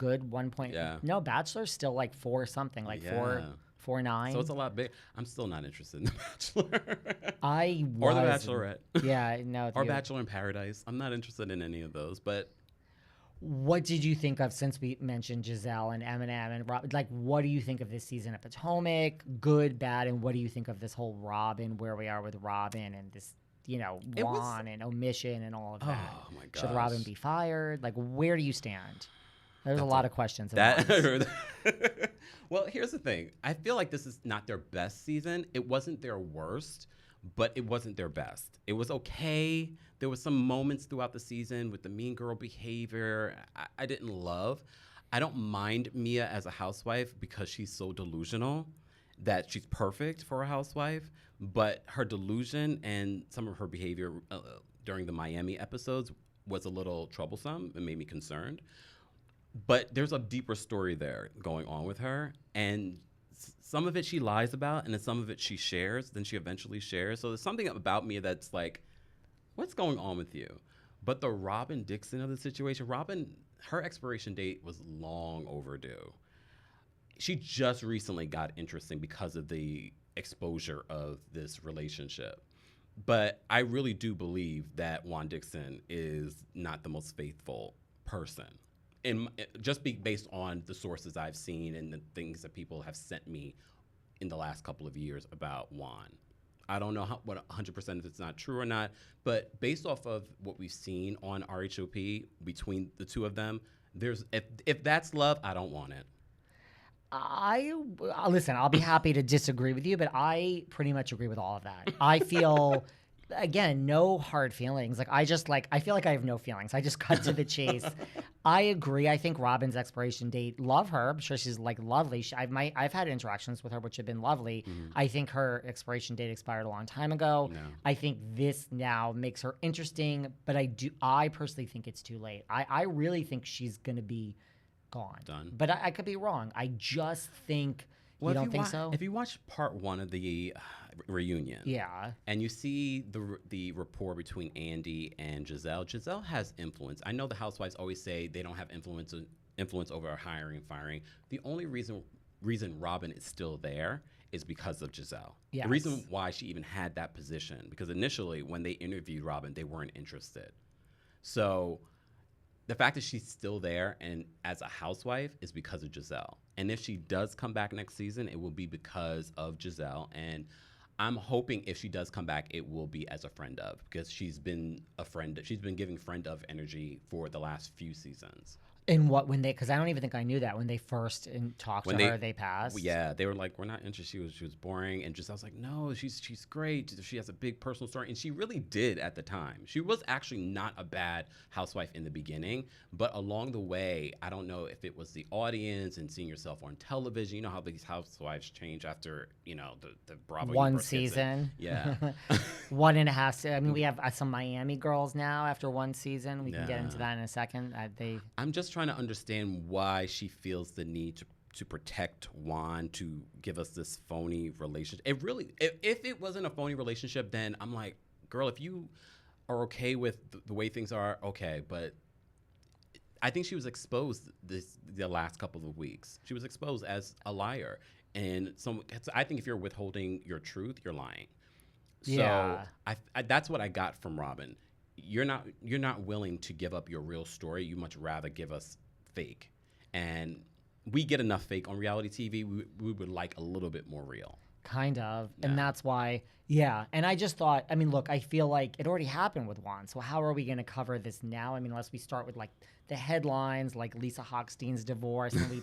good 1 point. Yeah. No, Bachelor's still like 4 something, like Yeah. 4.9. So it's a lot big. I'm still not interested in The Bachelor. I was. Or The Bachelorette. Yeah, no. Or Bachelor in Paradise. I'm not interested in any of those. But what did you think of, since we mentioned Gizelle and Eminem and Rob? Like, what do you think of this season of Potomac? Good, bad, and what do you think of this whole Robyn, where we are with Robyn and this, Juan and omission and all of that? Oh my gosh. Should Robyn be fired? Like, where do you stand? There's a lot of questions. In Well, here's the thing. I feel like this is not their best season. It wasn't their worst, but it wasn't their best. It was okay. There was some moments throughout the season with the mean girl behavior I didn't love. I don't mind Mia as a housewife because she's so delusional that she's perfect for a housewife, but her delusion and some of her behavior during the Miami episodes was a little troublesome and made me concerned. But there's a deeper story there going on with her, and some of it she lies about, and then some of it she shares, then she eventually shares. So there's something about me that's like, what's going on with you? But the Robyn Dixon of the situation, Robyn, her expiration date was long overdue. She just recently got interesting because of the exposure of this relationship. But I really do believe that Juan Dixon is not the most faithful person. Based on the sources I've seen and the things that people have sent me in the last couple of years about Juan. I don't know what 100% if it's not true or not, but based off of what we've seen on RHOP between the two of them, if that's love, I don't want it. Listen, I'll be happy to disagree with you, but I pretty much agree with all of that. I feel, again, no hard feelings. I feel like I have no feelings. I just cut to the chase. I agree. I think Robyn's expiration date, love her. I'm sure she's lovely. I've had interactions with her which have been lovely. Mm-hmm. I think her expiration date expired a long time ago. No. I think this now makes her interesting, but I personally think it's too late. I really think she's going to be gone. Done. But I could be wrong. I just think... Well, you don't think so? If you watch part 1 of the reunion, yeah, and you see the rapport between Andy and Gizelle has influence. I know the housewives always say they don't have influence over hiring and firing. The only reason Robyn is still there is because of Gizelle. Yes. The reason why she even had that position, because initially when they interviewed Robyn, they weren't interested. So the fact that she's still there and as a housewife is because of Gizelle. And if she does come back next season, it will be because of Gizelle. And I'm hoping if she does come back, it will be as a friend of, because she's been a friend. She's been giving friend of energy for the last few seasons. In what, because I don't even think I knew that when they first talked to her, they passed. Yeah, they were like, we're not interested. She was boring, and I was like, no, she's great. She has a big personal story, and she really did at the time. She was actually not a bad housewife in the beginning, but along the way, I don't know if it was the audience and seeing yourself on television. You know how these housewives change after the Bravo one season. Yeah, 1.5. I mean, we have some Miami girls now after one season. We can get into that in a second. I'm just trying to understand why she feels the need to protect Juan, to give us this phony relationship. It really, if it wasn't a phony relationship, then I'm like, girl, if you are okay with the way things are, okay. But I think she was exposed the last couple of weeks. She was exposed as a liar, and I think if you're withholding your truth, you're lying. Yeah. So that's what I got from Robyn. You're not willing to give up your real story. You much rather give us fake, and we get enough fake on reality TV. We would like a little bit more real. Kind of, and that's why. Yeah, and I just thought. I mean, look, I feel like it already happened with Juan. So how are we going to cover this now? I mean, unless we start with the headlines, like Lisa Hochstein's divorce, and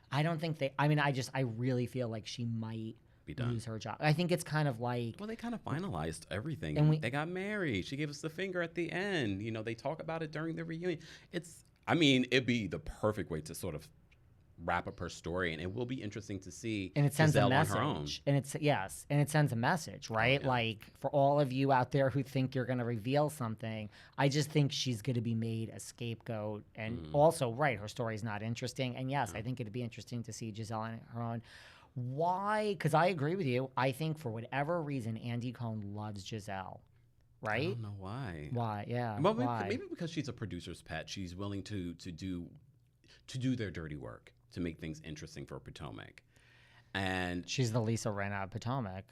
I don't think they. I mean, I really feel like she might be done. Lose her job. I think it's kind of like... Well, they kind of finalized everything. And they got married. She gave us the finger at the end. They talk about it during the reunion. It'd be the perfect way to sort of wrap up her story, and it will be interesting to see. And it sends Gizelle a message. On her own. And it sends a message, right? Oh, yeah. For all of you out there who think you're going to reveal something, I just think she's going to be made a scapegoat. And also, right, her story's not interesting. And yes, I think it'd be interesting to see Gizelle on her own. Why? Because I agree with you. I think for whatever reason, Andy Cohen loves Gizelle, right? I don't know why. Why? Yeah. Well, why? Maybe because she's a producer's pet. She's willing to do to do their dirty work, to make things interesting for Potomac. And She's the Lisa Rinna of Potomac.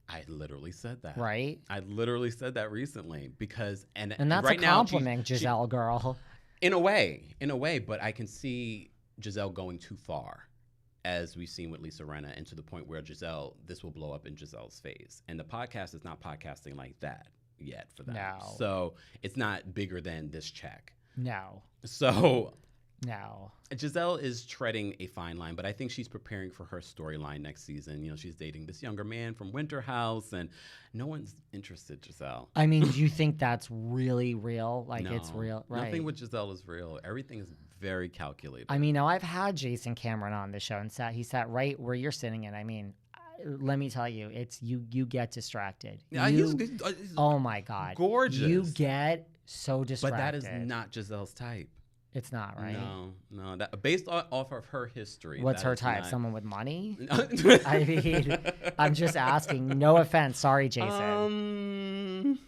I literally said that. Right? I literally said that recently because And that's right a now, compliment, Gizelle girl. in a way, but I can see Gizelle going too far, as we've seen with Lisa Rinna, and to the point where this will blow up in Giselle's face. And the podcast is not podcasting like that yet for them. No. So it's not bigger than this check. No. So No. Gizelle is treading a fine line, but I think she's preparing for her storyline next season. You know, she's dating this younger man from Winter House, and no one's interested, Gizelle. I mean, do you think that's really real? Like, No, it's real? Right. Nothing with Gizelle is real. Everything is very calculated. I mean, now I've had Jason Cameron on the show, and he sat right where you're sitting, and I mean, let me tell you, it's you get distracted. Yeah, he's oh my God. Gorgeous. You get so distracted. But that is not Giselle's type. It's not, right? No. That based off of her history. What's her type? Not... Someone with money? I mean, I'm just asking. No offense. Sorry, Jason.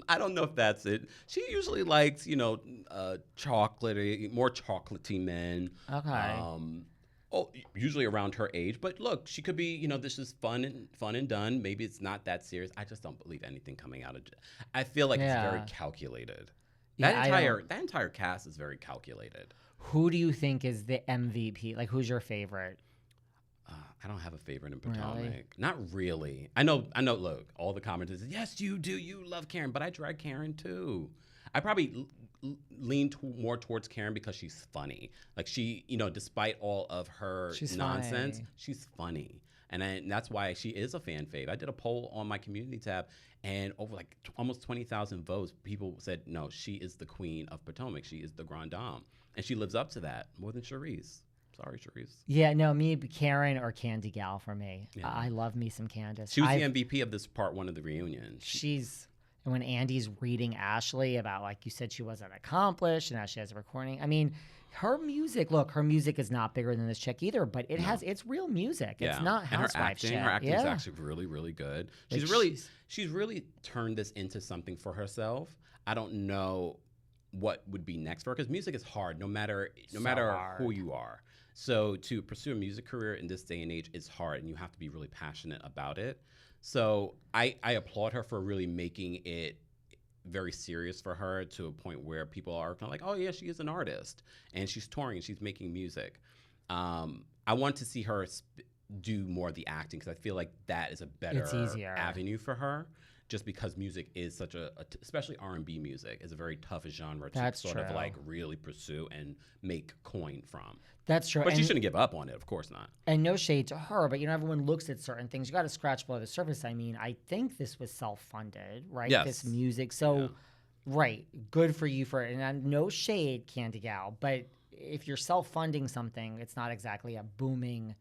I don't know if that's it. She usually likes, chocolatey, more chocolatey men. Okay. Usually around her age. But look, she could be, this is fun and done. Maybe it's not that serious. I just don't believe anything coming out of. I feel like it's very calculated. That entire cast is very calculated. Who do you think is the MVP? Like, who's your favorite? I don't have a favorite in Potomac. Really? Not really. I know. Look, all the commenters say, yes, you do. You love Karen, but I drag Karen too. I probably lean more towards Karen because she's funny. Like she, despite all of her nonsense, she's funny. And that's why she is a fan fave. I did a poll on my community tab, and over almost 20,000 votes, people said, no, she is the queen of Potomac. She is the grande dame. And she lives up to that more than Charisse. Sorry, Charisse. Yeah, no, me, Karen or Candy Gal for me. Yeah. I love me some Candace. She was the MVP of this part one of the reunion. And when Andy's reading Ashley about, like you said, she wasn't accomplished, and now she has a recording. I mean, her music is not bigger than this chick either, but it's real music. It's not Housewives shit. Her acting is actually really, really good. She's really turned this into something for herself. I don't know what would be next for her, because music is hard, no matter who you are. So to pursue a music career in this day and age is hard, and you have to be really passionate about it. So I applaud her for really making it very serious for her, to a point where people are kind of like, oh yeah, she is an artist, and she's touring and she's making music. I want to see her do more of the acting, because I feel like that is a better avenue for her, just because music is such especially R&B music is a very tough genre to sort of like really pursue and make coin from. That's true. But she shouldn't give up on it, of course not. And no shade to her, but everyone looks at certain things. You got to scratch below the surface. I mean, I think this was self-funded, right? Yes. This music. So, right, good for you for it. And no shade, Candy Gal, but if you're self-funding something, it's not exactly a booming